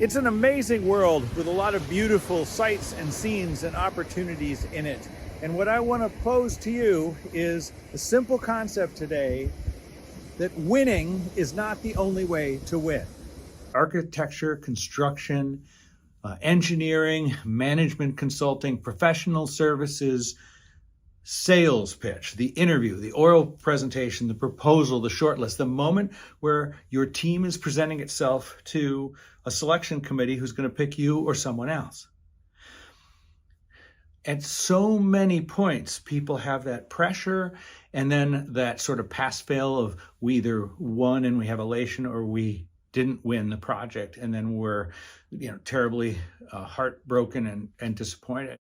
It's an amazing world with a lot of beautiful sights and scenes and opportunities in it. And what I want to pose to you is a simple concept today that winning is not the only way to win. Architecture, construction, engineering, management consulting, professional services, sales pitch, the interview, the oral presentation, the proposal, the shortlist, the moment where your team is presenting itself to a selection committee who's going to pick you or someone else. At so many points, people have that pressure and then that sort of pass-fail of we either won and we have elation or we didn't win the project, and then we're terribly heartbroken and disappointed.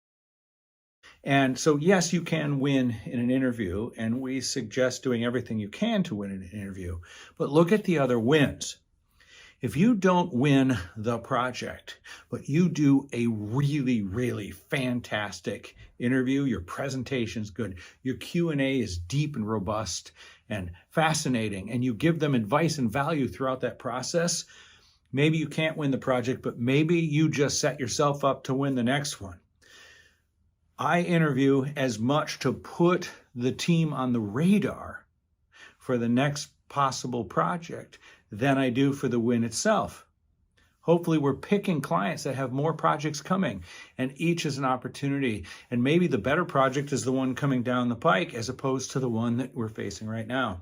And so, yes, you can win in an interview, and we suggest doing everything you can to win in an interview. But look at the other wins. If you don't win the project, but you do a really, really fantastic interview, your presentation's good, your Q&A is deep and robust and fascinating, and you give them advice and value throughout that process, maybe you can't win the project, but maybe you just set yourself up to win the next one. I interview as much to put the team on the radar for the next possible project than I do for the win itself. Hopefully we're picking clients that have more projects coming, and each is an opportunity. And maybe the better project is the one coming down the pike as opposed to the one that we're facing right now.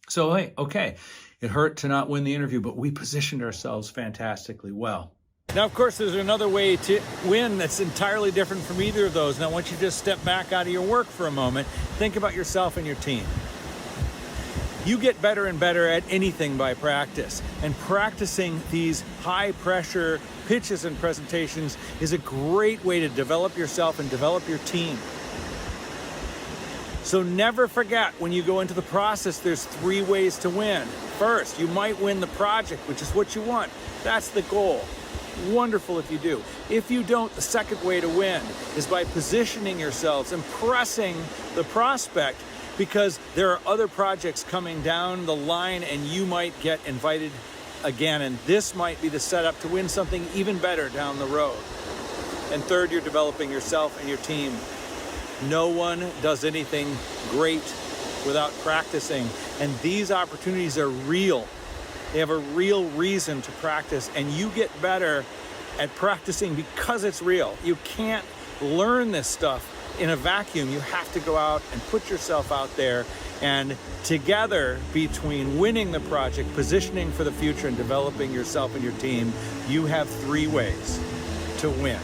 So, hey, okay, it hurt to not win the interview, but we positioned ourselves fantastically well. Now, of course, there's another way to win that's entirely different from either of those. Now, I want you to just step back out of your work for a moment. Think about yourself and your team. You get better and better at anything by practice. And practicing these high-pressure pitches and presentations is a great way to develop yourself and develop your team. So never forget, when you go into the process, there's 3 ways to win. First, you might win the project, which is what you want. That's the goal. Wonderful if you do. If you don't, the second way to win is by positioning yourselves and pressing the prospect, because there are other projects coming down the line and you might get invited again, and this might be the setup to win something even better down the road. And third, you're developing yourself and your team. No one does anything great without practicing, and these opportunities are real. They have a real reason to practice, and you get better at practicing because it's real. You can't learn this stuff in a vacuum. You have to go out and put yourself out there, and together, between winning the project, positioning for the future, and developing yourself and your team, you have 3 ways to win.